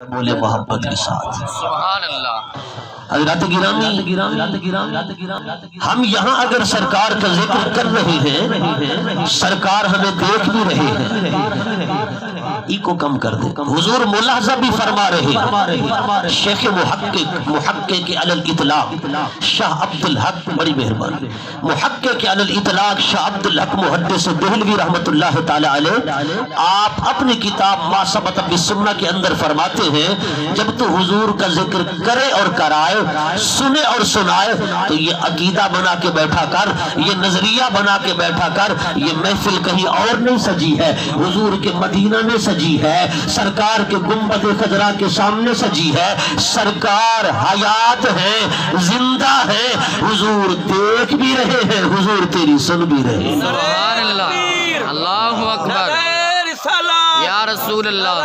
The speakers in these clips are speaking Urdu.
بولے محبت کے ساتھ سبحان اللہ۔ حضرات گرامی، ہم یہاں اگر سرکار کا ذکر کر رہے ہیں، سرکار ہمیں دیکھ بھی رہے ہیں، ای کو کم کر دے۔ حضور ملاحظہ بھی فرما رہے ہیں۔ شیخ محقق علی الاطلاق شاہ عبدالحق، بڑی مہربانی، محقق علی الاطلاق شاہ عبدالحق محدث دہلوی رحمت اللہ تعالی علیہ، آپ اپنی کتاب ما ثبت بالسنہ کے اندر فرماتے ہیں جب تو حضور کا ذکر کرے اور کرائے، سنے اور سنائے تو یہ عقیدہ بنا کے بیٹھا کر، یہ نظریہ بنا کے بیٹھا کر، یہ محفل کہیں اور نہیں سجی ہے، حضور کے مدینہ میں سجی ہے، سرکار کے گنبد خضرا کے سامنے سجی ہے، سرکار حیات ہے، زندہ ہے، حضور دیکھ بھی رہے ہیں، حضور تیری سن بھی رہے ہیں۔ سبحان اللہ، اللہ اکبر، یا رسول اللہ،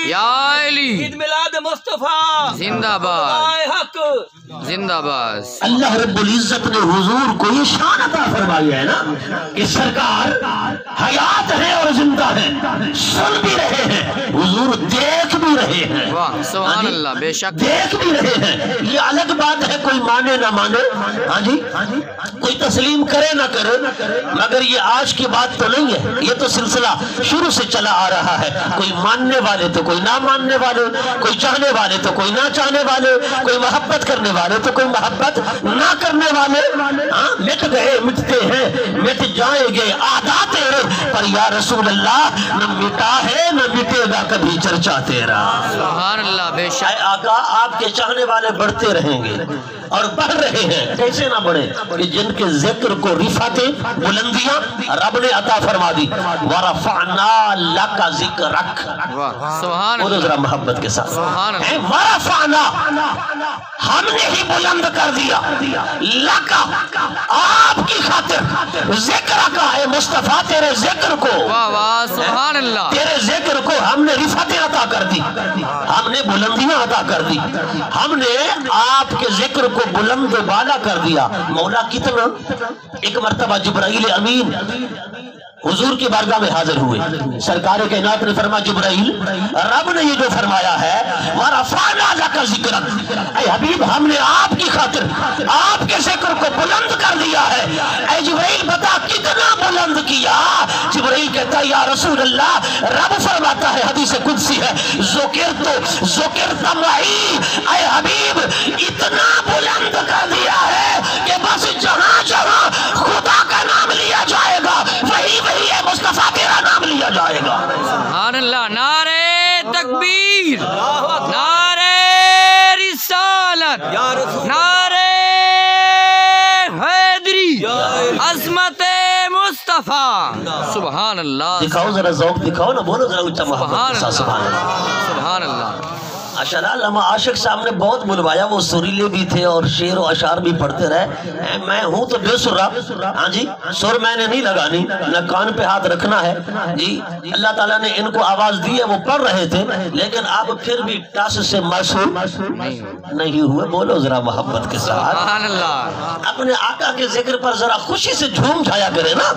یا علی، عید میلاد مصطفیٰ زندہ باد، زندہ باد۔ اللہ رب العزت نے حضور کو یہ شان عطا فرمائی ہے نا کہ سرکار حیات ہے اور زندہ ہے، سن بھی رہے ہیں، حضور دیکھ بھی رہے ہیں۔ واہ سبحان اللہ، بے شک دیکھ بھی رہے ہیں۔ یہ الگ بات ہے کوئی مانے نہ مانے، ہاں جی، کوئی تسلیم کرے نہ کرے، مگر یہ آج کی بات تو نہیں ہے، یہ تو سلسلہ شروع سے چلا آ رہا ہے۔ کوئی ماننے والے تو کوئی نہ ماننے والے، کوئی چاہنے والے تو کوئی نہ چاہنے والے، کوئی محبت کرنے والے تو کوئی محبت نہ کرنے والے، مٹ گئے مٹتے ہیں، مٹ جائیں گے عادات تیرے، پر یا رسول اللہ نہ مٹا ہے نہ مٹے گا کبھی چرچا تیرا۔ سبحان اللہ، بے شک اے آقا آپ کے چاہنے والے بڑھتے رہیں گے اور بڑھ رہے ہیں، کیسے نہ بڑھے کہ جن کے ذکر کو رفعتیں بلندیاں رب نے عطا فرما دی۔ وَرَفَعْنَا لَكَ ذِكْرَكَ، واہ سبحان بولو اللہ، ذرا محبت کے ساتھ، سبحان اللہ، وَرَفَعْنَا، ہم نے ہی بلند کر دیا، لَكَ، آپ کی خاطر، ذکر کا ہے مصطفیٰ، تیرے ذکر کو، واہ واہ سبحان اللہ، تیرے ذکر کو ہم نے رفعتیں عطا کر دی، ہم نے بلندیاں عطا کر دی، ہم نے آپ کے ذکر کو بلند و بالا کر دیا۔ مولا کتنا، ایک مرتبہ جبرائیل امین حضور کی بارگاہ میں حاضر ہوئے، سرکار کائنات نے فرمایا جبرائیل رب نے یہ جو فرمایا ہے وَرَفَعْنَا لَكَ ذِكْرَكَ، اے حبیب ہم نے آپ کی خاطر آپ کے ذکر کو بلند کر دیا ہے۔ اے جبرائیل بتا کتنا بلند کیا؟ جبرائیل کہتا ہے یا رسول اللہ، رب فرماتا ہے حدیث قدسی ہے ذکرت معی، اے حبیب اتنا بلند کر دیا ہے کہ بس جہاں جہاں خدا کا نام لیا جائے گا وہی ہے مصطفیٰ تیرا نام لیا جائے گا۔ سبحان اللہ، نعرہ تکبیر، نعرہ رسالت، نعرہ حیدری، عظمت مصطفیٰ، سبحان اللہ، دکھاؤ ذرا ذوق دکھاؤ نا، بولو ذرا اونچا محبت سبحان کے ساتھ سبحان اللہ۔ اللہ، سبحان اللہ۔ ماشاءاللہ علامہ عاشق صاحب نے بہت بلوایا، وہ سریلے بھی تھے اور شعر و اشعار بھی پڑھتے رہے۔ میں ہوں تو بے سرہ، ہاں جی، سر میں نے نہیں لگانی، نہ کان پہ ہاتھ رکھنا ہے جی۔ اللہ تعالیٰ نے ان کو آواز دی ہے، وہ پڑھ رہے تھے، لیکن آپ پھر بھی ٹاس سے معصوم نہیں ہوئے۔ بولو ذرا محبت کے ساتھ، سبحان اللہ، اپنے آقا کے ذکر پر ذرا خوشی سے جھوم جایا کرے نا۔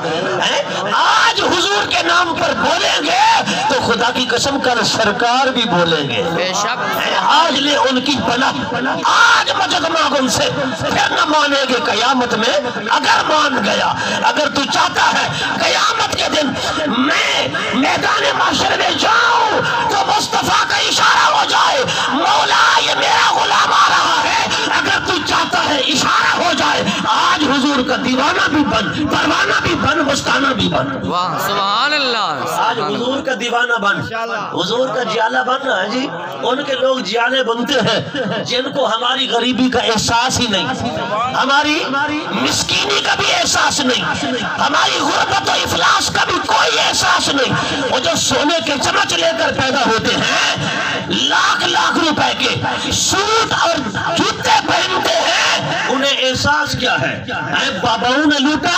آج حضور کے نام پر بولیں گے تو خدا کی قسم کر سرکار بھی بولیں گے۔ بے شک آج لے ان کی پناہ، آج مجد مانگ ان سے، پھر نہ مانیں گے قیامت میں اگر مان گیا۔ اگر تو چاہتا ہے قیامت کے دن میں میدان محشر میں جاؤں تو مصطفیٰ کا اشارہ ہو جائے مولا یہ میرا غلام آ رہا ہے، اگر تو چاہتا ہے اشارہ ہو جائے آج حضور کا دیوانہ بھی بن، پروانہ بھی بن، مستانہ بھی بن۔ واہ سبحان اللہ، آج حضور کا دیوانہ بن، حضور کا جیالہ بن رہا ہے جی۔ ان کے لوگ جیالے بنتے ہیں جن کو ہماری غریبی کا احساس ہی نہیں، ہماری مسکینی کا بھی احساس نہیں، ہماری غربت و افلاس کا بھی کوئی احساس نہیں۔ وہ جو سونے کے چمچ لے کر پیدا ہوتے ہیں، لاکھ لاکھ روپے کے سوٹ اور جوتے پہنتے ہیں، انہیں احساس کیا ہے؟ اے باباؤں نے لوٹا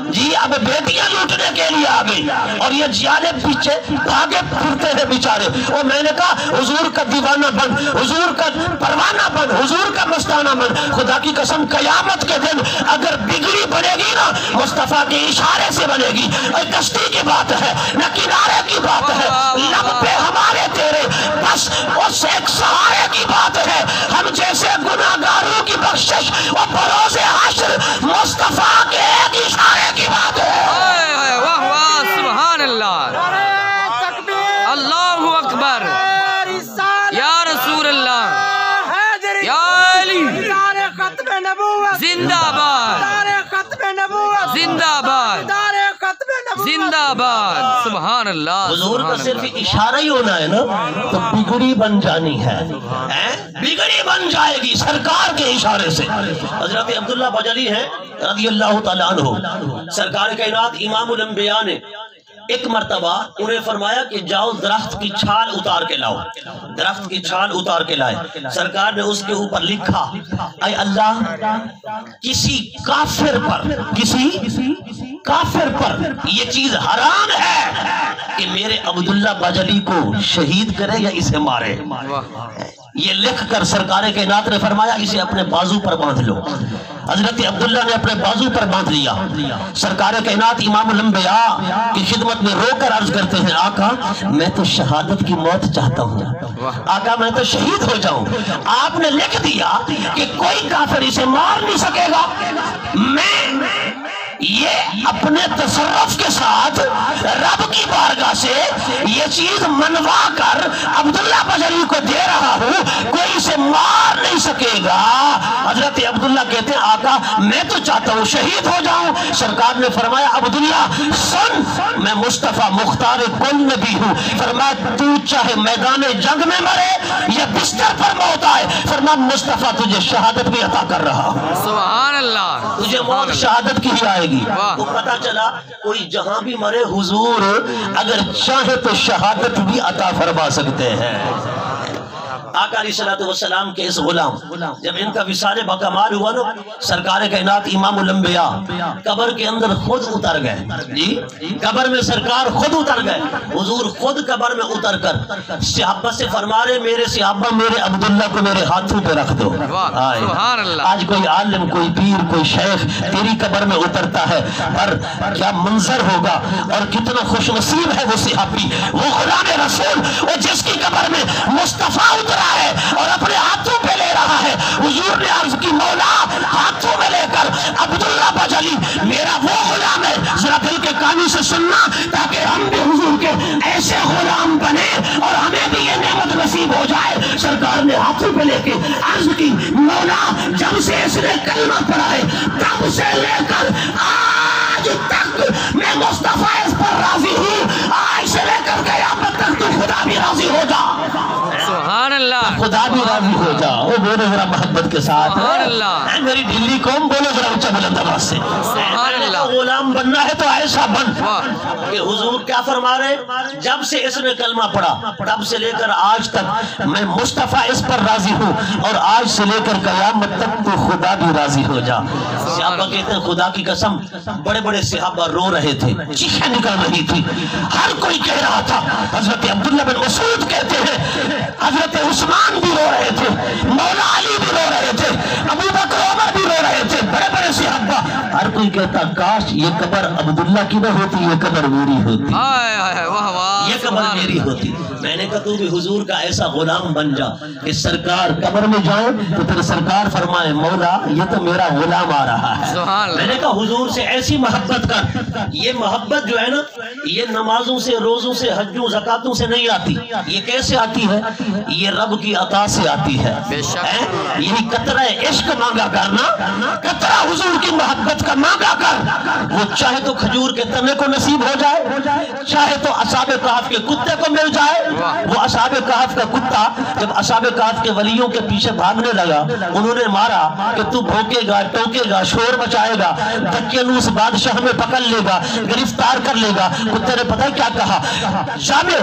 جی، اب بیٹیاں لوٹنے کے لیے آ گئی اور یہ جیالے پیچھے بھاگے پھرتے ہیں بیچارے۔ اور میں نے کہا حضور کا دیوانہ بن، حضور کا پروانہ بن، حضور کا مستانہ بن۔ خدا کی قسم قیامت کے دن اگر بگڑی بنے گی نا، مصطفیٰ کے اشارے سے بنے گی۔ اور کشتی کی بات ہے نہ کنارے کی بات ہے، لب پہ ہمارے تیرے بس اس ایک سہارے کی بات ہے۔ ہم جیسے گناہگاروں کی بخشش اور بروز حشر مصطفیٰ کے ایک اشارے کی بات ہے۔ واہ واہ سبحان اللہ، اللہ اکبر، یا رسول اللہ، یا علی، زندہ باد، زندہ باد، زندہ باد، سبحان اللہ۔ حضور کا صرف اشارہ ہی ہونا ہے نا تو بگڑی بن جانی ہے، بگڑی بن جائے گی سرکار کے اشارے سے۔ حضرت عبداللہ بجلی ہیں رضی اللہ تعالیٰ عنہ، سرکار کائنات امام الانبیاء نے ایک مرتبہ انہیں فرمایا کہ جاؤ درخت کی چھال اتار کے لاؤ، درخت کی چھال اتار کے لائے۔ سرکار نے اس کے اوپر لکھا، اے اللہ کسی کافر پر، کسی کافر پر یہ چیز حرام ہے کہ میرے عبداللہ بجلی کو شہید کرے یا اسے مارے۔ یہ لکھ کر سرکار کائنات نے فرمایا اسے اپنے بازو پر باندھ لو۔ حضرت عبداللہ نے اپنے بازو پر باندھ لیا۔ سرکار کائنات امام الانبیاء کی خدمت میں رو کر عرض کرتے ہیں، آقا میں تو شہادت کی موت چاہتا ہوں، آقا میں تو شہید ہو جاؤں۔ آپ نے لکھ دیا کہ کوئی کافر اسے مار نہیں سکے گا، میں یہ اپنے تصرف کے ساتھ رب کی بارگاہ سے یہ چیز منوا کر عبداللہ بجلی کو دے رہا ہوں، کوئی اسے مار نہیں سکے گا۔ حضرت عبداللہ کہتے ہیں آقا میں تو چاہتا ہوں شہید ہو جاؤں۔ سرکار نے فرمایا عبداللہ سن، میں مصطفیٰ مختار کل نبی ہوں، فرمایا تو چاہے میدان جنگ میں مرے یا بستر پر موت آئے، فرمایا مصطفیٰ تجھے شہادت بھی عطا کر رہا ہوں، سبحان اللہ، تجھے موت شہادت کی ہی آئے گی۔ تو پتا چلا کوئی جہاں بھی مرے حضور اگر چاہے تو شہادت بھی عطا فرما سکتے ہیں۔ آقا علیہ الصلوۃ والسلام کے اس غلام جب ان کا وصال بکمال ہوا نا، سرکار کائنات امام الانبیاء قبر کے اندر خود اتر گئے، جی قبر میں سرکار خود اتر گئے۔ حضور خود قبر میں اتر کر صحابہ سے فرما رہے میرے صحابہ میرے عبداللہ کو میرے ہاتھوں پہ رکھ دو۔ سبحان اللہ، آج کوئی عالم کوئی پیر کوئی شیخ تیری قبر میں اترتا ہے، پر کیا منظر ہوگا اور کتنا خوش نصیب ہے وہ صحابی، وہ غلام رسول، وہ جس کی قبر میں مصطفیٰ اترا ہے اور اپنے ہاتھوں پہ لے رہا ہے۔ حضور نے عرض کی مولا ہاتھوں میں لے کر عبداللہ بجلی میرا وہ غلام ہے، ذرا دل کے کانی سے سننا تاکہ ہم بھی حضور کے ایسے غلام بنے اور ہمیں بھی یہ نعمت نصیب ہو جائے۔ سرکار نے ہاتھوں پہ لے کے عرض کی مولا جب سے اس نے کلمہ پڑھا ہے تب سے لے کر آج تک میں مصطفیٰ اس پر راضی ہوں، آج سے لے کر قیامت تک تو خدا بھی راضی ہو جا، سبحان اللہ، خدا بھی راضی ہو جا۔ وہ بولے ذرا محبت کے ساتھ، سبحان اللہ، اے میری ڈھلی قوم بولے ذرا اونچا بلند آواز سے، سبحان اللہ، غلام بننا ہے تو ایسا بن کہ حضور کیا فرما رہے، جب سے اس نے کلمہ پڑھا تب سے لے کر آج تک میں مصطفیٰ اس پر راضی ہوں اور آج سے لے کر قیامت تک تو خدا بھی راضی ہو جا۔ صحابہ کہتے ہیں خدا کی قسم بڑے بڑے صحابہ رو رہے تھے، چیخیں نکل رہی تھی، ہر کوئی کہہ رہا تھا۔ حضرت عبداللہ بن مسعود کہتے ہیں حضرت عثمان بھی رو رہے تھے، مولا علی بھی رو رہے تھے، ابو بکر عمر بھی رو رہے تھے، بڑے بڑے صحابہ، ہر کوئی کہتا کاش یہ قبر عبداللہ کی نہ ہوتی، یہ قبر میری ہوتی، یہ قبر میری ہوتی۔ میں نے کہا تو بھی حضور کا ایسا غلام بن جا کہ سرکار قبر میں جائیں تو پھر سرکار فرمائے مولا یہ تو میرا غلام آ رہا ہے۔ میں نے کہا حضور سے ایسی محبت کر، یہ محبت جو ہے نا یہ نمازوں سے روزوں سے حجوں زکاتوں سے نہیں آتی، یہ کیسے آتی ہے؟ یہ رب کی عطا سے آتی ہے۔ یہی قطرہ عشق مانگا کرنا، قطرہ حضور کی محبت کا مانگا کر، وہ چاہے تو کھجور کے تنے کو نصیب ہو جائے، چاہے تو اصحاب کہف کے کتے کو مل جائے۔ وہ اصحاب کہف کا کتا جب اصحاب کہف کے ولیوں کے پیچھے بھاگنے لگا، انہوں نے مارا کہ تو بھوکے گا، ٹوکے گا، شور مچائے گا، دقیانوس بادشاہ میں پکڑ لے گا، گرفتار کر لے گا۔ کتے نے پتہ کیا کہا؟ جامع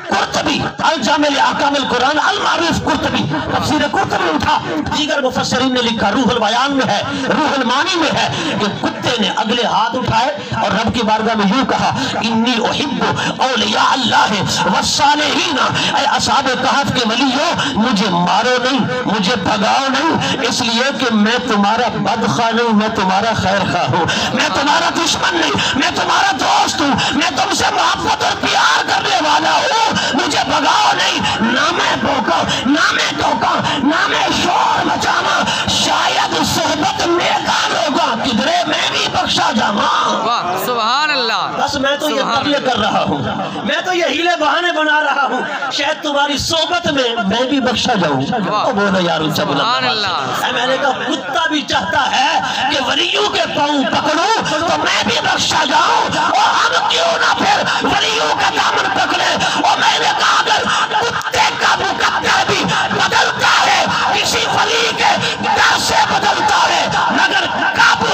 قرطبی الجامع لأحکام القرآن المعروف قرطبی، تفسیر قرطبی اٹھا، دیگر مفسرین نے لکھا، روح البیان میں ہے، روح المانی میں ہے کہ کتے نے اگلے ہاتھ اٹھائے اور رب کی بارگاہ میں یوں کہا، انی احب اولیاء اللہ والصالحین، اے اصحاب کہف کے ولیوں مجھے مارو نہیں، مجھے بھگاؤ نہیں، اس لیے کہ میں تمہارا بدخواہ نہیں، میں تمہارا خیر خواہ ہوں، میں تمہارا دشمن نہیں، میں تمہارا دوست ہوں، میں تم سے محبت اور پیار کرنے والا ہوں، مجھے بھگاؤ نہیں، نہ میں بھوکا، نہ میں ٹوکا، نہ میں شور مچانا، شاید صحبت میدان ہوگا کدھرے میں بھی بخشا جاواں۔ واہ سبحان اللہ، بس میں تو یہ تقلید کر رہا ہوں، میں تو یہ ہیلے بہانے بنا رہا ہوں، شاید تمہاری صحبت میں بھی بخشا جاؤں۔ او بولو یار اونچا بلند سبحان آواز سے۔ اللہ۔ اے میں نے کہا کتا بھی چاہتا ہے کہ ولیوں کے پاؤں پکڑوں تو میں بھی بخشا جاؤں، اور ہم کیوں نہ پھر ولیوں کا دامن پکڑے۔ اور میں نے کہا اگر کتے کا مقدر بھی بدلتا ہے کسی ولی کے در سے بدلتا ہے، مگر کب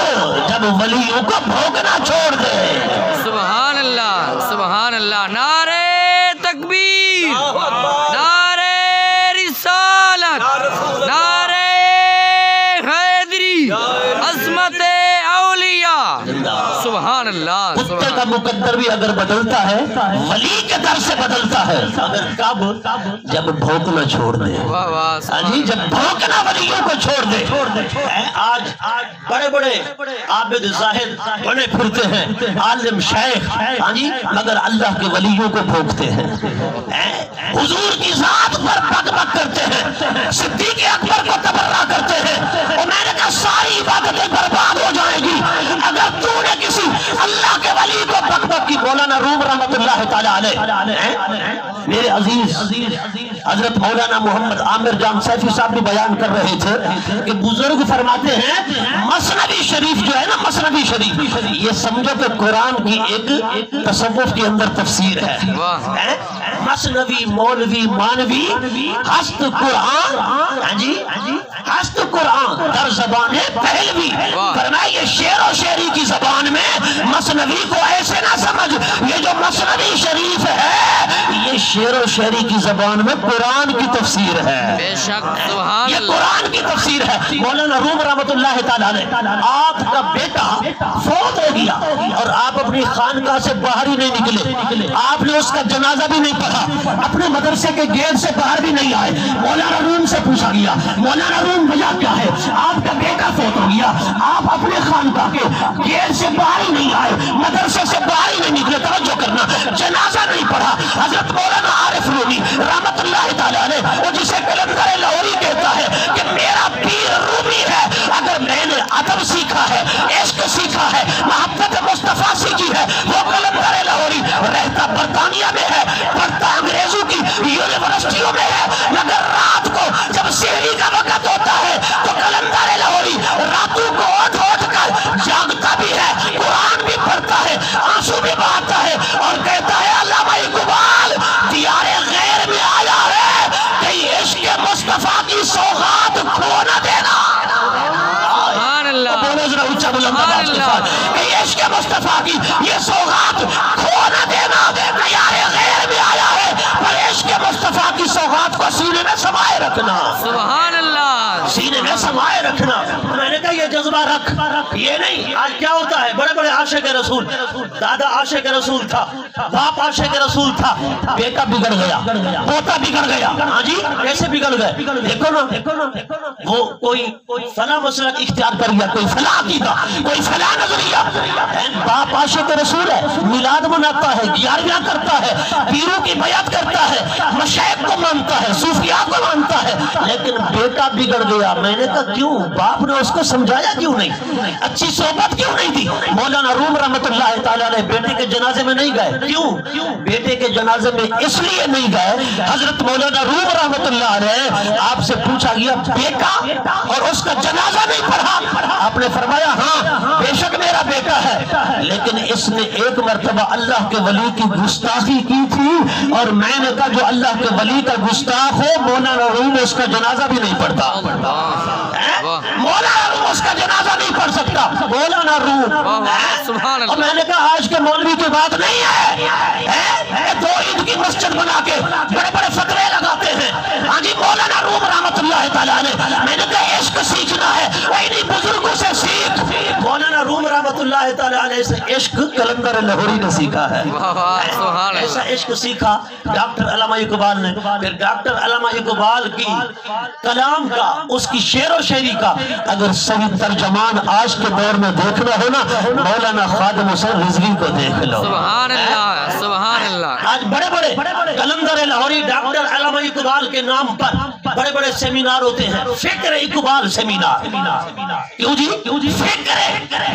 جب ولیوں کو بھوگنا چھوڑ دے۔ سبحان اللہ سبحان اللہ، نعرہ تکبیر، نعرہ رسالت، نعرہ حیدری، عظمت اولیاء، سبحان اللہ کتے سبحان کا مقدر بھی اگر بدلتا ہے ولی کے در سے بدلتا ہے، اگر کب جب بھوکنا چھوڑ دے۔ واہ واہ ہاں جی، جب بھوکنا ولیوں کو چھوڑ دے۔ آج بڑے بڑے عابد زاہد بنے پھرتے ہیں، عالم شیخ، ہاں جی، مگر اللہ کے ولیوں کو بھوکتے ہیں، حضور کی ذات پر بک بک کرتے ہیں، صدیق اکبر کو تبرہ کرتے ہیں، اور میں نے کہا ساری عبادتیں برباد ہو جائیں گی اگر تو نے کسی اللہ کے ولی کو بک بک کی۔ مولانا روم رحمت اللہ تعالیٰ علیہ، میرے عزیز حضرت مولانا محمد عامر جان سیفی صاحب بھی بیان کر رہے تھے کہ بزرگ فرماتے ہیں مثنوی شریف جو ہے نا، مثنوی شریف، یہ سمجھو کہ قرآن کی ایک تصوف کے اندر تفسیر ہے۔ مثنوی مولوی مانوی ہست قرآن، ہاں جی، ہست قرآن در زبان پہلوی، فرمایا یہ شعر و شعری کی زبان میں مثنوی کو ایسے نہ سمجھ، یہ جو مثنوی شریف ہے یہ شعر و شعری کی زبان میں قرآن کی تفسیر ہے، بے شک سبحان یہ اللہ۔ قرآن کی تفسیر ہے۔ مولانا روم رحمت اللہ تعالیٰ علیہ، آپ کا بیٹا فوت ہو گیا اور آپ اپنی خانقاہ سے باہر ہی نہیں نکلے، آپ نے اس کا جنازہ بھی نہیں پڑھا، اپنے مدرسے کے گیٹ سے باہر بھی نہیں آئے۔ مولانا روم سے پوچھا گیا مولانا روم وجہ کیا ہے؟ آپ کا بیٹا فوت ہو گیا، آپ اپنے خانقاہ کے گیٹ سے باہر ہی نہیں آئے، مدرسے سے باہر ہی نہیں نکلے، توجہ کرنا، جنازہ نہیں پڑھا۔ حضرت مولانا عارف رومی رحمت اللہ تعالیٰ علیہ، وہ جسے کلندر لاہوری کہتا ہے کہ میرا پیر رومی ہے، اگر میں نے ادب سیکھا ہے، عشق سیکھا ہے، محبت مصطفیٰ سیکھی ہے، وہ کلندر لاہوری رہتا برطانیہ میں ہے، پڑھتا انگریزوں کی یونیورسٹیوں میں ہے، مگر رات کو جب سحری کا وقت ہوتا ہے تو کلندر لاہوری راتوں کو اٹھ اٹھ کر جاگتا بھی ہے، قرآن بھی پڑھتا ہے، آنسو بھی بہاتا ہے، اور کہتا ہے علامہ اقبال دیار غیر میں آیا ہے، کہیں عشق مصطفیٰ کی سوغات کھو نہ دینا۔ سبحان اللہ، بولو ذرا اونچا بلند سبحان آواز کے ساتھ، اللہ، کہیں عشق مصطفیٰ کی یہ سوغات کھو نہ دینا۔ دیار غیر میں آیا ہے پر عشق مصطفیٰ کی سوغات کو سینے میں سمائے رکھنا، سبحان اللہ، سینے میں سمائے رکھنا۔ میں نے کہا یہ جذبہ رکھ، یہ نہیں۔ آج کیا ہوتا ہے، بڑے بڑے عاشق رسول، دادا عاشق رسول تھا، باپ عاشق رسول تھا، بیٹا بگڑ گیا، پوتا بگڑ گیا، ہاں جی، کیسے بگڑ گئے؟ دیکھو نا، وہ کوئی فلاں مسلک اختیار کر گیا، کوئی فلاں عقیدہ، کوئی فلاں نظریہ۔ باپ عاشق رسول ہے، میلاد مناتا ہے، گیارہویں کرتا ہے، پیروں کی بیعت کرتا ہے، مشائخ کو مانتا ہے، صوفیاء کو مانتا ہے لیکن بیٹا بگڑ گیا. میں نے کہا کیوں؟ باپ نے اس کو سمجھایا کیوں نہیں؟ اچھی صحبت کیوں نہیں دی؟ مولانا روم رحمت اللہ تعالیٰ نے بیٹے کے جنازے میں نہیں گئے. کیوں؟ بیٹے کے جنازے میں اس لیے نہیں گئے. حضرت مولانا روم رحمت اللہ علیہ آپ سے پوچھا گیا بیٹا اور اس کا جنازہ نہیں پڑھا؟ آپ نے فرمایا ہاں بے شک میرا بیٹا ہے لیکن اس نے ایک مرتبہ اللہ کے ولی کی گستاخی کی تھی اور میں نے کہا جو اللہ کے ولی کا گستاخ ہو مولانا روم اس کا جنازہ بھی نہیں پڑھتا. مولانا روم اس کا جنازہ نہیں پڑھ سکتا. مولانا روم. اور میں نے کہا آج کے مولوی کی بات نہیں ہے. 2 عید کی مسجد بنا کے بڑے بڑے فتوے لگاتے ہیں. ہاں جی مولانا روم رحمت اللہ تعالیٰ نے. میں نے کہا عشق سیکھنا ہے انہیں بزرگوں سے سیکھ. مولانا روم رحمت اللہ تعالیٰ علیہ سے عشق کلندر لاہوری نے سیکھا ہے. ایسا عشق سیکھا ڈاکٹر علامہ اقبال نے. پھر ڈاکٹر علامہ اقبال کی کلام کا اس کی شعر و شاعری کا اگر صحیح ترجمان آج کے دور میں دیکھنا ہو نا مولانا خادم حسین رضوی کو دیکھ لو. سبحان اللہ سبحان اللہ. آج بڑے بڑے کلندر لاہوری ڈاکٹر علامہ اقبال کے نام پر بڑے بڑے سیمینار ہوتے ہیں. فکر اقبال سیمینار. کیوں جی؟ فکر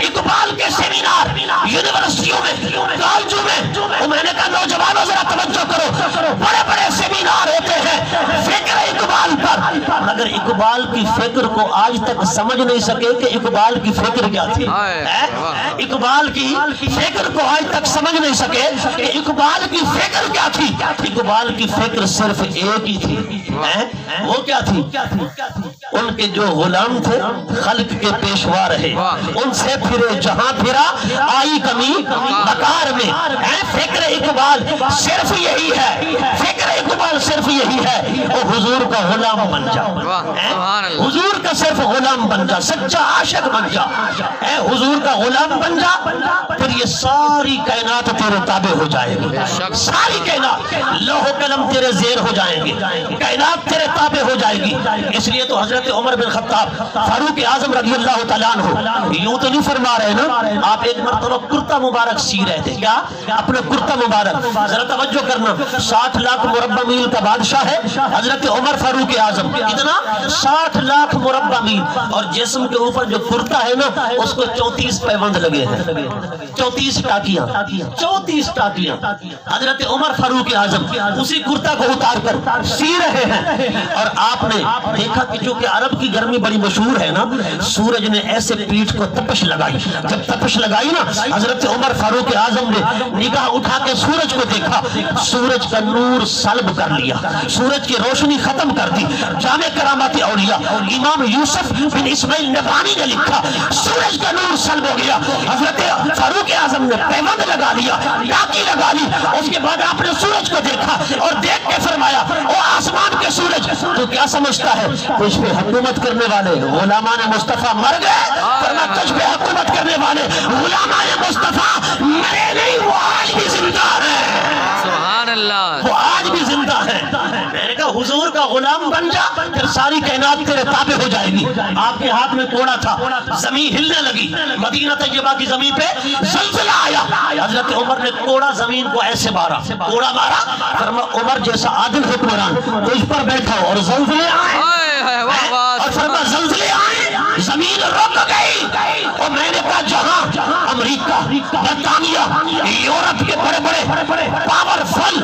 اقبال کے سیمینار یونیورسٹیوں میں کالجوں میں. میں نے کہا نوجوانوں ذرا توجہ کرو بڑے بڑے سیمینار ہوتے ہیں فکر اقبال پر مگر اقبال کی فکر کو آج تک سمجھ نہیں سکے کہ اقبال کی فکر کیا تھی. اقبال کی فکر کو آج تک سمجھ نہیں سکے کہ اقبال کی فکر کیا تھی. اقبال کی فکر صرف ایک ہی تھی. وہ کیا تھی؟ ان کے جو غلام تھے خلق کے پیشوا رہے ان سے پھرے جہاں پھرا آئی کمی بکار میں. فکر اقبال صرف یہی ہے. فکر اقبال صرف یہی ہے وہ حضور کا غلام بن جا. حضور کا صرف غلام بن جا. سچا عاشق بن جا. حضور کا غلام بن جا پھر یہ ساری کائنات تیرے تابع ہو جائے گی. ساری کائنات لوح و قلم تیرے زیر ہو جائیں گے. کائنات تیرے تابع ہو جائے گی. اس لیے تو حضرت عمر بن خطاب فاروق اعظم رضی اللہ تعالیٰ عنہ یوں تو نہیں فرما رہے نا. آپ ایک مرتبہ کرتا مبارک سی رہے تھے. کیا؟ اپنا کرتا مبارک. ذرا توجہ کرنا. 60 لاکھ مربع میل کا بادشاہ ہے حضرت عمر فاروق اعظم. کتنا؟ 60 لاکھ مربع میل. اور جسم کے اوپر جو کرتا ہے نا اس کو 34 پیوند لگے ہیں. 34 ٹاکیاں. 34 ٹاکیاں. حضرت عمر فاروق اعظم اسی کرتا کو اتار کر سی رہے ہیں. اور آپ نے دیکھا کہ چونکہ عرب کی گرمی بڑی مشہور ہے نا سورج نے ایسے پیٹھ کو تپش لگائی. جب تپش لگائی نا حضرت عمر فاروق اعظم نے نگاہ اٹھا کے سورج کو دیکھا. سورج کا نور سلب کر لیا. سورج کی روشنی ختم کر دی. جامع کرامات اولیاء امام یوسف بن اسماعیل نبہانی نے لکھا سورج کا نور سلب ہو گیا. حضرت فاروق اعظم نے پیوند لگا لیا ٹاکی لگا لی. اس کے بعد آپ نے سورج کو دیکھا اور دیکھ کے فرمایا او آسمان کے سورج تو کیا سمجھتا ہے تجھ پہ حکومت کرنے والے غلامان مصطفیٰ مر گئے؟ فرمایا تجھ پہ حکومت کرنے والے غلامان مصطفیٰ مرے نہیں وہ آج بھی زندہ ہیں. سبحان اللہ. وہ آج بھی زندہ ہیں. میں نے کہا حضور کا غلام بن جا پھر ساری کائنات تیرے تابع ہو جائے گی. آپ کے ہاتھ میں کوڑا تھا زمین ہلنے لگی. مدینہ طیبہ کی زمین پہ زلزلہ آیا. حضرت عمر نے کوڑا زمین کو ایسے مارا. کوڑا مارا. فرمایا عمر جیسا عادل حکمران تجھ پر بیٹھا اور زلزلے آئے. اور فرمایا زلزلے آئے زمین رک گئی. اور میں نے کہا جہاں امریکہ برطانیہ یورپ کے بڑے بڑے پاورفل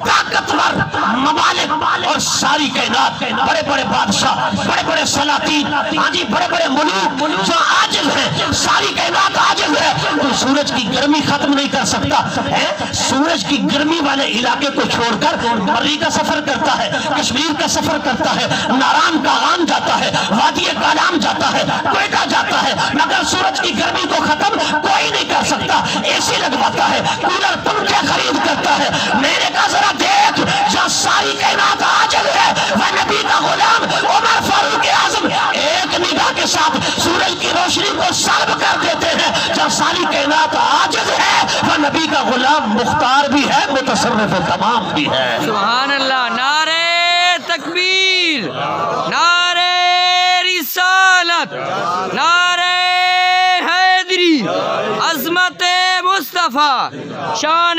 طاقتور ممالک اور ساری کائنات بڑے بڑے بادشاہ بڑے بڑے سلاطین ہاں جی بڑے بڑے ملوک جو عاجز ہیں ساری کائنات عاجز ہے تو سورج کی گرمی ختم نہیں کر سکتا ہے. سورج کی گرمی والے علاقے کو چھوڑ کر مری کا سفر کرتا ہے کشمیر کا سفر کرتا ہے ناران کاغان جاتا ہے وادی کالام جاتا ہے کوئٹہ جاتا ہے مگر سورج کی گرمی کو ختم کوئی نہیں کر سکتا. اے سی لگواتا ہے کولر پنکھے خرید کرتا ہے. میں نے کہا ذرا دیکھ جہاں ساری کائنات عاجز ہے وہ نبی کا غلام عمر فاروق اعظم ایک نگاہ کے ساتھ سورج کی روشنی کو سلب کر دیتے ہیں. جہاں ساری کائنات عاجز ہے وہ نبی کا غلام مختار بھی ہے متصرف تمام بھی ہے. سبحان اللہ. نعرہ تکبیر نعرہ رسالت نعرہ حیدری عظمت مصطفیٰ شان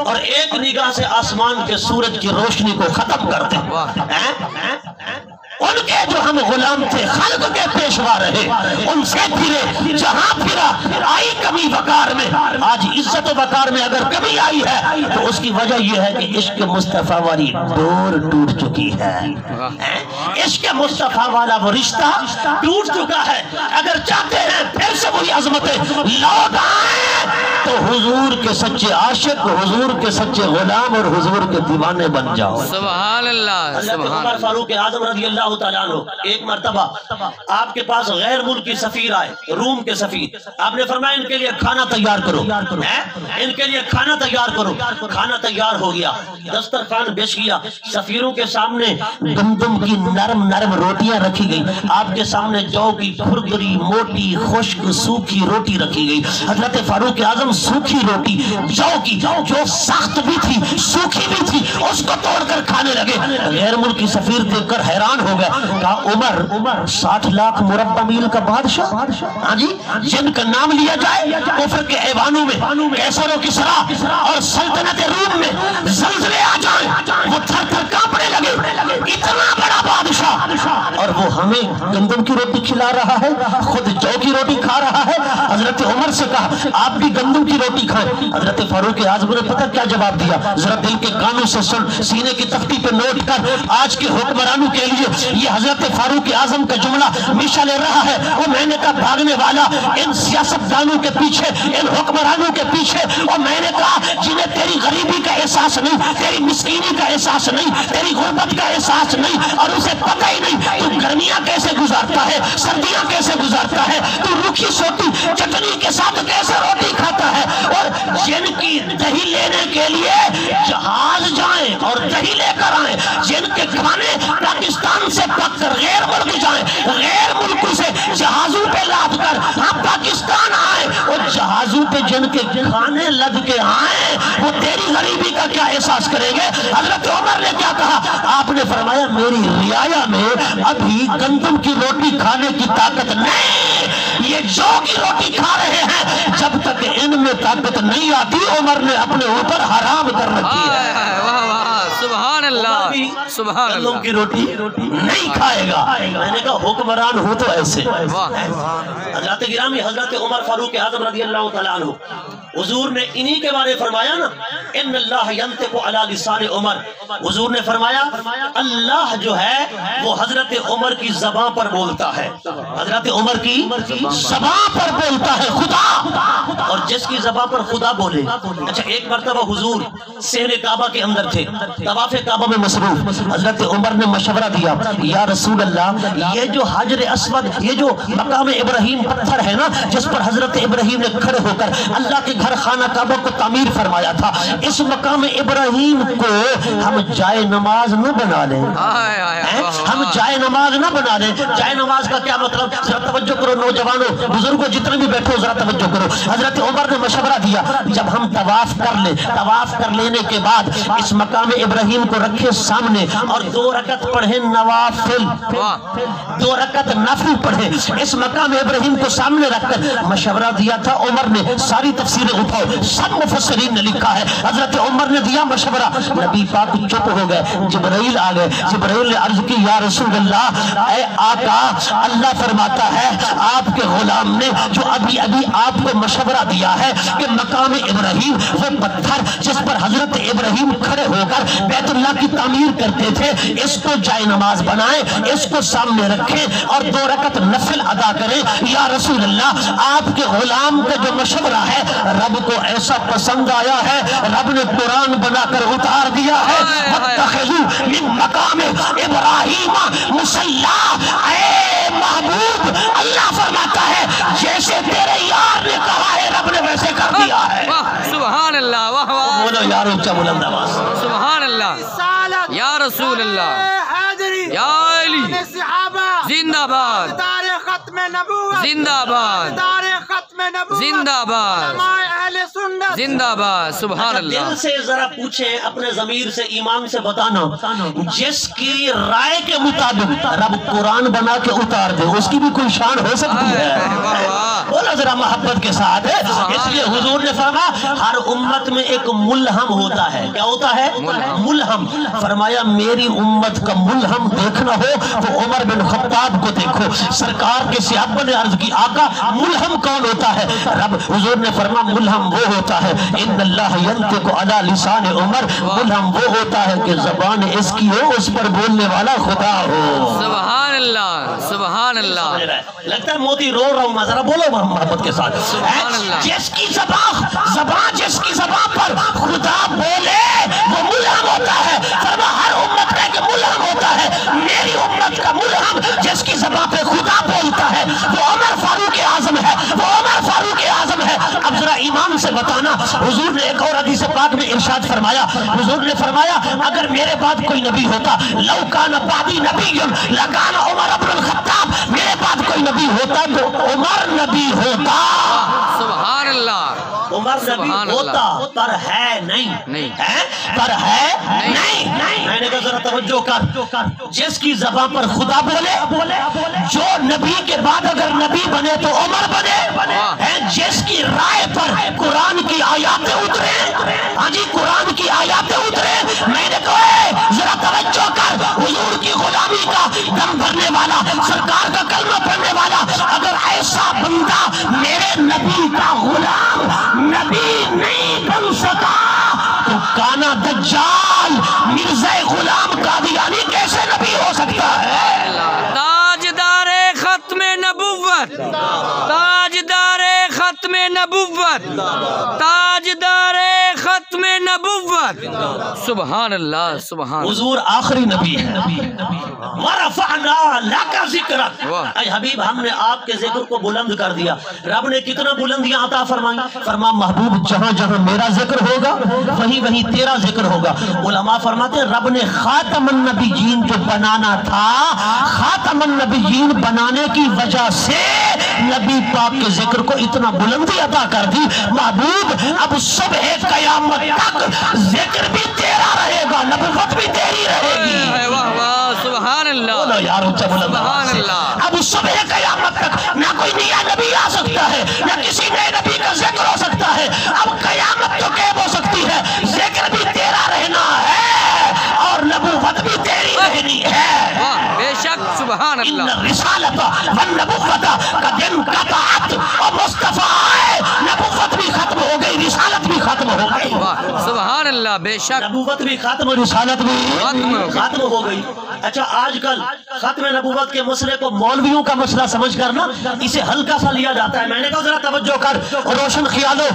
اور ایک نگاہ سے آسمان کے سورج کی روشنی کو ختم کر دے۔ ان کے جو ہم غلام تھے خلق کے پیشوا رہے، ان سے پھرے جہاں پھرا آئی کمی وقار میں۔ آج عزت و وقار میں اگر کمی آئی ہے تو اس کی وجہ یہ ہے کہ عشق مصطفیٰ والی ڈور ٹوٹ چکی ہے۔ عشق مصطفیٰ والا وہ رشتہ ٹوٹ چکا ہے۔ اگر چاہتے ہیں پھر سے وہی عظمتیں لوٹ آئیں تو حضور کے سچے عاشق، حضور کے سچے غلام اور حضور کے دیوانے بن جاؤ۔ سبحان اللہ، حضرت سبحان عمر اللہ۔ فاروق اعظم رضی اللہ تعالیٰ عنہ ایک مرتبہ آپ کے پاس غیر ملکی سفیر آئے، روم کے سفیر۔ آپ نے فرمایا ان کے لیے کھانا تیار کرو، ان کے لیے کھانا تیار کرو۔ کھانا تیار ہو گیا، دسترخوان بچھ گیا، سفیروں کے سامنے گندم کی نرم نرم روٹیاں رکھی گئی، آپ کے سامنے جو کی کھردری موٹی خشک سوکھی روٹی رکھی گئی۔ حضرت فاروق اعظم سوکھی روٹی جو کی جو سخت بھی تھی سوکھی بھی تھی اس کو توڑ کر کھانے لگے۔ غیر ملکی سفیر دیکھ کر حیران ہو گئے، کہا عمر 60 لاکھ مربع میل کا بادشاہ، ہاں جی، جن کا نام لیا جائے کفر کے ایوانوں میں، کیسر و کسرا اور سلطنت روم میں زلزلے آ جائیں وہ تھر تھر کانپنے لگے، اتنا بڑا بادشاہ اور وہ ہمیں گندم کی روٹی کھلا رہا ہے، خود جو کی روٹی کھا رہا ہے۔ حضرت عمر سے کہا آپ بھی گندم کی روٹی کھائیں۔ حضرت فاروق اعظم نے پتہ کیا جواب دیا؟ ذرا دل کے کانوں سے سن، سینے کی تختی پہ نوٹ کر، آج کے حکمرانوں کے لیے یہ حضرت فاروق اعظم کا جملہ میشا لے رہا ہے۔ وہ میں نے کہا بھاگنے والا ان سیاستدانوں کے پیچھے، ان حکمرانوں کے پیچھے، اور میں نے کہا جنہیں تیری غریبی کا احساس نہیں، تیری مسکینی کا احساس نہیں، تیری غربت کا احساس نہیں، اور اسے پتہ ہی نہیں تو گرمیاں کیسے گزارتا ہے، سردیاں کیسے گزارتا ہے، تو روکھی سوٹی چٹنی کے ساتھ کیسے روٹی کھاتا ہے، اور جن کی دہی لینے کے لیے جہاز جائیں اور دہی لے کر آئیں، جن کے کھانے پاکستان سے پک کر غیر ملک جائیں، غیر ملکوں سے جہازوں پہ لاد کر ہم پاکستان آئیں، اور جہازوں پہ جن کے کھانے لد کے آئیں وہ تیری غریبی کا کیا احساس کریں گے؟ حضرت عمر نے کیا کہا؟ آپ نے فرمایا میری رعایا میں ابھی گندم کی روٹی کھانے کی طاقت نہیں، یہ جو کی روٹی کھا رہے ہیں، جب تک ان میں طاقت نہیں آتی عمر نے اپنے اوپر حرام کر رکھی ہے۔ واہ واہ، سبحان اللہ، سبحان گندم اللہ۔ کی روٹی نہیں کھائے گا۔ میں نے کہا حکمران ہو تو ایسے۔ حضرت گرامی حضرت عمر فاروق اعظم رضی اللہ تعالیٰ عنہ، حضور نے انہی کے بارے فرمایا نا، ان اللہ ینطق علی لسان عمر، حضور نے فرمایا اللہ جو ہے وہ حضرت عمر کی زبان پر بولتا ہے، حضرت عمر کی زبان پر بولتا ہے خدا، اور جس کی زبان پر خدا بولے۔ اچھا ایک مرتبہ حضور صحن کعبہ کے اندر تھے، طواف کعبہ میں مصروف، حضرت عمر نے مشورہ دیا یا رسول اللہ یہ جو حجر اسود، یہ جو مقام ابراہیم پتھر ہے نا جس پر حضرت ابراہیم نے کھڑے ہو کر اللہ کے گھر خانہ کعبہ کو تعمیر فرمایا تھا، اس مقام ابراہیم کو ہم جائے نماز نہ بنا لیں، ہم جائے نماز نہ بنا لیں۔ جائے نماز کا کیا مطلب؟ ذرا توجہ کرو نوجوانوں، بزرگوں جتنے بھی بیٹھو ذرا توجہ کرو۔ حضرت عمر نے مشورہ دیا جب ہم طواف کر لیں، طواف کر لینے کے بعد اس مقام ابراہیم کو رکھے سامنے اور 2 رکعت پڑھیں نوافل، 2 رکعت نفل پڑھیں، اس مقام ابراہیم کو سامنے رکھ کر مشورہ دیا تھا عمر نے۔ ساری تفسیریں اٹھاؤ، سب مفسرین نے لکھا ہے حضرت عمر نے دیا مشورہ، نبی پاک چپ ہو گئے، جبرائیل آ گئے، جبرائیل نے عرض کی یا رسول اللہ اے آقا اللہ فرماتا ہے آپ کے غلام نے جو ابھی ابھی آپ کو مشورہ دیا ہے کہ مقام ابراہیم وہ پتھر جس پر حضرت ابراہیم کھڑے ہو کر بیت اللہ کی تعمیر کرتے تھے اس کو جائے نماز بنائیں، اس کو سامنے رکھیں اور 2 رکعت نفل ادا کریں۔ یا رسول اللہ آپ کے غلام کا جو مشورہ ہے رب کو ایسا پسند آیا ہے، رب نے قرآن بنا کر اتار دیا ہے وَاتَّخِذُوا مِن مَقَامِ ابراہیم مصلی۔ اے محبوب اللہ فرماتا ہے جیسے تیرے یار نے کہا ہے رب نے ویسے کر دیا ہے۔ سبحان اللہ، واہ واہ، بولو یار اونچا بلند آواز، سبحان اللہ، یا رسول اللہ، یا علی، زندہ باد، ختم نبوت، زندہ باد، ختم نبوت، زندہ باد، اہل سنت، زندہ باد سبحان اللہ دل سے ذرا پوچھیں اپنے ضمیر سے ایمان سے بتانا جس کی رائے کے مطابق رب قرآن بنا کے اتار دے اس کی بھی کوئی شان ہو سکتی ہے بولا ذرا محبت کے ساتھ ہے اس لیے حضور نے فرمایا ہر امت میں ایک ملہم ہوتا ہے کیا ہوتا ہے ملہم فرمایا میری امت کا ملہم دیکھنا ہو تو عمر بن خطاب کو دیکھو سرکار کے صحابہ نے عرض کی آقا ملہم کون ہوتا ہے رب حضور نے فرمایا ملہم وہ ہوتا ہے ان اللہ ینطق علی لسان عمر ملہم وہ ہوتا ہے کہ زبان اس کی ہو اس پر بولنے والا خدا ہو سبحان اللہ سبحان اللہ لگتا ہے موتی رو رہا ہوں میں ذرا بولو محبت کے ساتھ جس کی زبان جس کی زبان پر خدا بولے وہ ملہم ہوتا ہے فرما ہر امت کا ایک ملہم ہوتا ہے میری امت کا ملہم جس کی زبان پہ خدا بولتا ہے وہ عمر فاروق اعظم ہے وہ عمر فاروق اعظم ہے اب ذرا ایمان سے بتانا حضور نے ایک اور حدیث پاک میں ارشاد فرمایا حضور نے فرمایا اگر میرے بعد کوئی نبی ہوتا لو کان بعدی نبی لکان عمر بن الخطاب میرے بعد کوئی نبی ہوتا تو عمر نبی ہوتا سبحان اللہ عمر نبی ہوتا پر ہے نہیں پر ہے نہیں میں نے کہا ذرا توجہ کر جس کی زبان پر خدا بولے جو نبی کے بعد اگر نبی بنے تو عمر بنے جس کی رائے پر قرآن کی آیاتیں اترے ہاں جی قرآن کی آیاتیں اترے میں نے کہا ذرا توجہ کر حضور کی غلامی کا دم بھرنے والا سرکار کا کلمہ پڑھنے والا اگر ایسا بندہ میرے نبی کا غلام نبی نہیں بن سکا تو کانا دجال مرزا غلام قادیانی کیسے نبی ہو سکتا ہے تاجدار ختم نبوت تاجدار ختم نبوت تاجدار ختم نبوت سبحان اللہ سبحان حضور آخری نبی ہے ورفعنا لک ذکرک اے حبیب ہم نے آپ کے ذکر کو بلند کر دیا رب نے کتنا بلندیاں عطا فرمائی فرما محبوب جہاں جہاں میرا ذکر ہوگا وہیں وہیں تیرا ذکر ہوگا علماء فرماتے ہیں رب نے خاتم النبیین جو بنانا تھا خاتم النبیین بنانے کی وجہ سے نبی پاک کے ذکر کو اتنا بلندی عطا کر دی محبوب اب صبح قیامت تک ذکر بھی تیرا رہے گا نبوت بھی تیری رہے گی سبحان اللہ بولو یار سبحان اللہ اب صبح قیامت تک نہ کوئی نیا نبی آ سکتا ہے نہ کسی نئے نبی کا ذکر ہو سکتا ہے اب قیامت تو قیب ہو سکتی ہے ذکر بھی تیرا رہنا ہے اور نبوت بھی تیری رہنی ہے بے شک سبحان اللہ ان الرسالت والنبوت کا دن قطعت اور مصطفیٰ آئے نبوت بھی ختم ہو گئی رسالت بھی ختم ہو گئی سبحان اللہ بے شک نبوت بھی ختم اور رسالت بھی ختم ہو گئی اچھا آج کل ختم نبوت کے مسئلے کو مولویوں کا مسئلہ سمجھ کر نا اسے ہلکا سا لیا جاتا ہے میں نے کہا ذرا توجہ کر اور روشن خیالو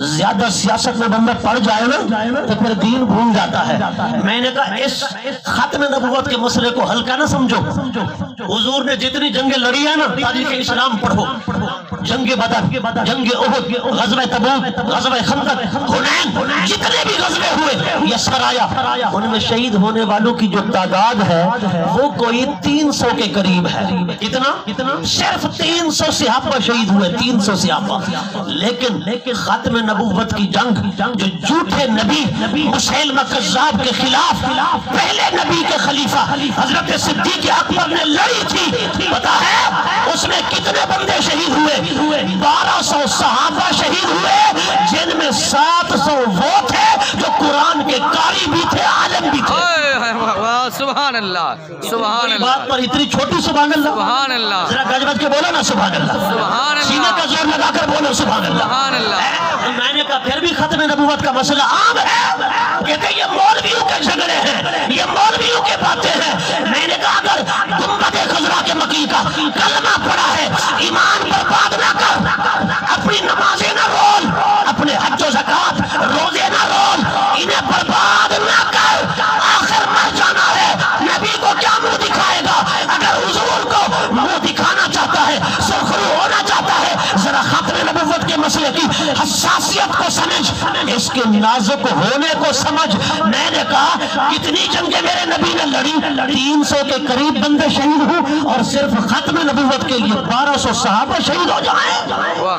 زیادہ سیاست میں بندہ پڑ جائے نا تو پھر دین بھول جاتا ہے میں نے کہا اس ختم نبوت کے مسئلے کو ہلکا نہ سمجھو حضور نے جتنی جنگیں لڑی ہیں نا تاریخ اسلام پڑھو جنگ بدر جنگ احد غزوہ تبوک غزوہ خندق حنین جتنے بھی غزوے ہوئے یسر آیا ان میں شہید ہونے والوں کی جو تعداد ہے وہ کوئی 300 کے قریب ہے کتنا صرف 300 صحابہ شہید ہوئے 300 صحابہ لیکن ختم نبوت کی جنگ جو جھوٹے نبی مسیلمہ کذاب کے خلاف پہلے نبی کے خلیفہ حضرت صدیق اکبر نے لڑی تھی پتا ہے اس میں کتنے بندے شہید ہوئے 1200 صحابہ شہید ہوئے جن میں 700 وہ تھے جو قرآن کے قاری بھی تھے عالم بھی تھے سبحان اللہ سبحان اللہ بات پر اتنی چھوٹی سبحان اللہ سبحان اللہ ذرا گج بج کے بولو نا سبحان اللہ سبحان اللہ سینہ کا زور لگا کر بولو سبحان اللہ سبحان اللہ میں نے کہا پھر بھی ختم نبوت کا مسئلہ عام ہے کہتے ہیں یہ مولویوں کے جھگڑے ہیں یہ مولویوں کے باتیں ہیں میں نے کہا اگر گنبد خضرا کے مکی کا کلمہ پڑا ہے ایمان برباد نہ کر اپنی نمازیں نہ رول اپنے حج و زکات روزے نہ رول انہیں برباد نہ کر آخر مر جانا ہے نبی کو کیا منہ دکھائے گا اگر حضور کو منہ دکھانا چاہتا ہے سرخرو ہونا چاہتا ہے ذرا ختم نبوت کے مسئلے کی حساسیت کو سمجھ اس کے نازک ہونے کو سمجھ میں نے کہا کتنی جنگیں میرے نبی نے لڑی 300 کے قریب بندے شہید ہوں اور صرف ختم نبوت کے لیے 1200 صحابہ شہید ہو جائیں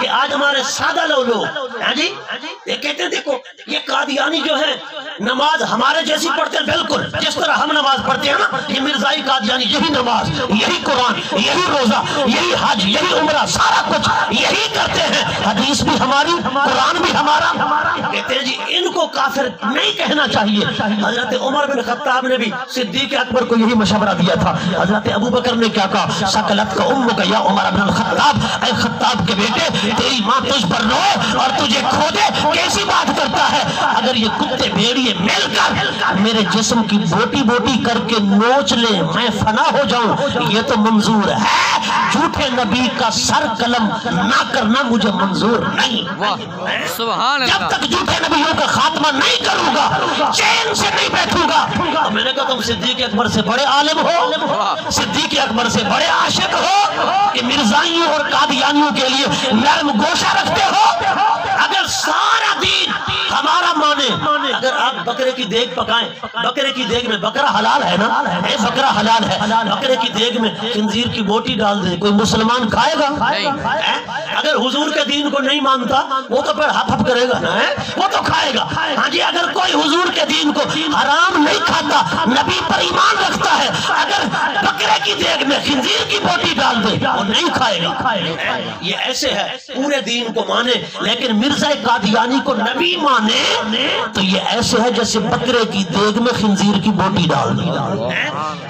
کہ آج ہمارے سادہ لوگ جی یہ کہتے ہیں دیکھو یہ قادیانی جو ہے نماز ہمارے جیسی پڑھتے ہیں، بالکل جس طرح ہم نماز پڑھتے ہیں نا، یہ مرزائی قادیانی یہی نماز، یہی قرآن، یہی روزہ، یہی حج، یہی عمرہ، سارا کچھ یہی کرتے ہیں، حدیث بھی ہماری، قرآن بھی ہمارا۔ کہتے ہیں جی ان کو کافر نہیں کہنا چاہیے۔ حضرت عمر بن خطاب نے بھی صدیق اکبر کو یہی مشورہ دیا تھا۔ حضرت ابو بکر نے کیا کہا؟ سکلت کا امک یا عمر بن الخطاب، اے خطاب کے بیٹے تیری ماں تجھ پر روئے اور تجھے کھو دے، کیسی بات کرتا ہے؟ اگر یہ کتے بھیڑیے مل کر میرے جسم کی بوٹی بوٹی کر کے نوچ لیں، میں فنا ہو جاؤں، یہ تو منظور ہے، جھوٹے نبی کا سر قلم نہ کرنا مجھے منظور نہیں۔ سبحان جب اللہ، تک جھوٹے نبیوں کا خاتمہ نہیں کروں گا چین سے نہیں بیٹھوں گا۔ میں نے کہا تم صدیق اکبر سے بڑے عالم ہو، صدیق اکبر سے بڑے عاشق ہو کہ مرزائیوں اور قادیانیوں کے لیے نرم گوشہ رکھتے ہو۔ اگر سارا دین ہمارا مانے، اگر آپ بکرے کی دیگ پکائیں، بکرے کی دیگ میں بکرا حلال ہے نا، اے بکرا حلال ہے، بکرے کی دیگ میں خنزیر کی بوٹی ڈال دیں، کوئی مسلمان کھائے گا؟ اگر حضور کے دین کو نہیں مانتا وہ تو پھر ہپ ہپ کرے گا نا، وہ تو کھائے گا۔ ہاں جی اگر کوئی حضور کے دین کو حرام نہیں کھاتا، نبی پر ایمان رکھتا ہے، اگر بکرے کی دیگ میں خنزیر کی بوٹی ڈال دے وہ نہیں کھائے گا۔ یہ ایسے ہے پورے دین کو مانے لیکن مرزا قادیانی کو نبی مانے تو یہ ایسے ہے جیسے بکرے کی دیگ میں خنزیر کی بوٹی ڈال دی۔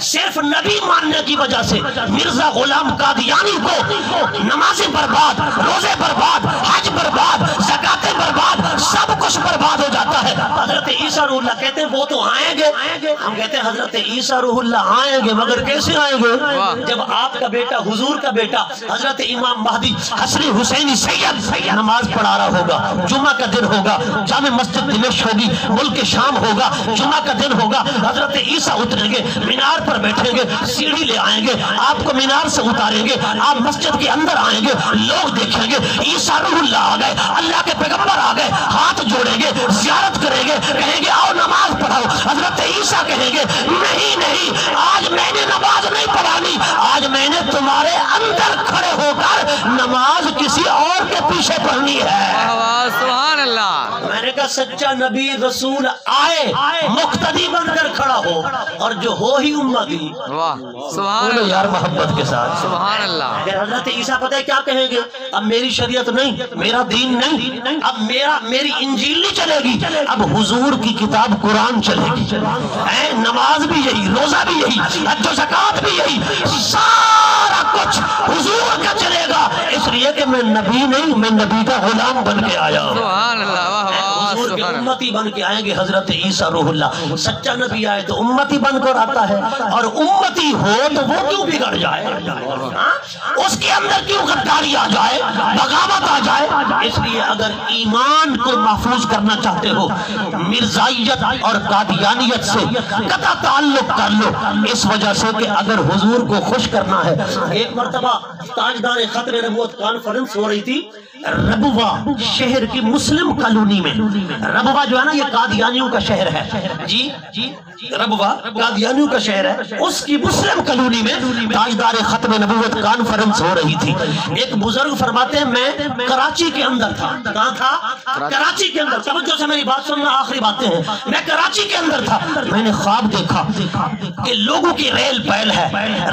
صرف نبی ماننے کی وجہ سے مرزا غلام قادیانی کو نمازیں برباد، روزے برباد، حج برباد، زکاتیں برباد، سب کچھ برباد ہو جاتا ہے۔ حضرت عیسیٰ روح اللہ کہتے ہیں وہ تو آئیں گے، ہم کہتے ہیں حضرت عیسیٰ روح اللہ آئیں گے مگر کیسے آئیں گے؟ جب آپ کا بیٹا حضور کا بیٹا حضرت امام مہدی حسنی حسینی سید نماز پڑھا رہا ہوگا، جمعہ کا دن ہوگا، جامع مسجد دمشق ہوگی، ملک شام ہوگا، جمعہ کا دن ہوگا، حضرت عیسیٰ اتریں گے، مینار پر بیٹھیں گے، سیڑھی لے آئیں گے، آپ کو مینار سے اتاریں گے، آپ مسجد کے اندر آئیں گے، لوگ دیکھیں گے عیسیٰ روح اللہ آ گئے، اللہ کے پیغمبر آ گئے، ہاتھ جوڑیں گے، زیارت کریں گے، کہیں گے آؤ نماز پڑھاؤ۔ حضرت عیسیٰ کہیں گے نہیں نہیں، آج میں نے نماز نہیں پڑھانی، آج میں نے تمہارے اندر کھڑے ہو کر نماز کسی اور کے پیچھے پڑھنی ہے۔ سبحان اللہ، میں نے کہا سچا نبی رسول آئے مقتدی بن کر کھڑا ہو اور جو ہو ہی امتی۔ واہ سبحان بولو اللہ، یار محبت کے ساتھ سبحان اللہ۔ پھر حضرت عیسیٰ پتہ ہے کیا کہیں گے؟ اب میری شریعت نہیں، میرا دین نہیں، اب میری انجیل نہیں چلے گی، اب حضور کی کتاب قرآن چلے گی۔ نماز بھی یہی، روزہ بھی یہی، حج و زکات بھی یہی، سارا کچھ حضور کا چلے گا، اس لیے کہ میں نبی نہیں، میں نبی کا غلام بن کے آیا ہوں۔ سبحان اللہ، واہ واہ، حضور کے امتی بن کے آئیں گے حضرت عیسیٰ روح اللہ۔ سچا نبی آئے تو امتی بن کر آتا ہے، اور امتی ہو تو وہ کیوں بگڑ جائے؟ اس کے اندر کیوں غداری آ جائے، بغاوت آ جائے؟ اس لیے اگر ایمان کو محفوظ کرنا چاہتے ہو مرزائیت اور قادیانیت سے قطع تعلق کر لو، اس وجہ سے کہ اگر حضور کو خوش کرنا ہے۔ ایک مرتبہ تاجدار ختم نبوت کانفرنس ہو رہی تھی ربوہ شہر کی مسلم کالونی میں۔ ربوہ جو ہے نا یہ قادیانیوں کا شہر ہے، جی ربوہ قادیانیوں کا شہر ہے، اس کی مسلم کالونی میں تاجدار ختم نبوت کانفرنس ہو رہی تھی۔ ایک بزرگ فرماتے ہیں میں کراچی کے اندر تھا۔ کہاں تھا؟ کراچی کے اندر۔ توجہ سے میری بات سننا، آخری باتیں ہیں۔ میں کراچی کے اندر تھا، میں نے خواب دیکھا کہ لوگوں کی ریل پیل ہے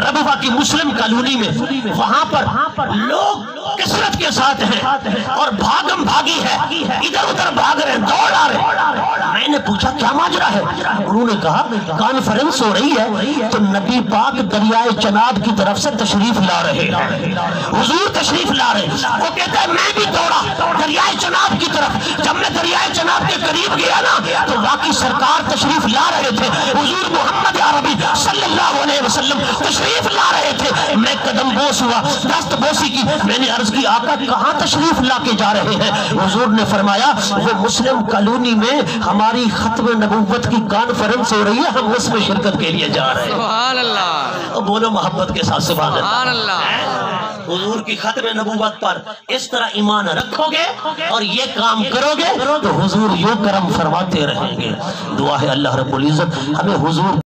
ربوہ کی مسلم کالونی میں، وہاں پر لوگ کثرت کے ساتھ ہیں اور بھاگم بھاگی ہے، ادھر ادھر بھاگ رہے ہیں، دوڑ آ رہے ہیں۔ میں نے پوچھا کیا ماجرا ہے؟ انہوں نے کہا کانفرنس ہو رہی ہے تو نبی پاک دریائے چناب کی طرف سے تشریف لا رہے ہیں، حضور تشریف لا رہے ہیں۔ وہ کہتا ہے میں بھی دوڑا دریائے چناب کی طرف۔ جب میں دریائے چناب کے قریب گیا نا تو واقعی سرکار تشریف لا رہے تھے، حضور محمد عربی صلی اللہ علیہ وسلم تشریف لا رہے تھے۔ میں قدم بوس ہوا، دست بوسی کی، میں نے عرض کی آقا کہاں تشریف لا کے جا رہے ہیں؟ حضور نے فرمایا وہ مسلم کالونی میں ہماری ختم نبوت کی کانفرنس ہو رہی ہے، ہم اس میں شرکت کے لیے جا رہے ہیں۔ سبحان اللہ، بولو محبت کے ساتھ سبحان سبحان اللہ۔ اللہ۔ حضور کی ختم نبوت پر اس طرح ایمان رکھو گے اور یہ کام کرو گے تو حضور یوں کرم فرماتے رہیں گے۔ دعا ہے اللہ رب العزت ہمیں حضور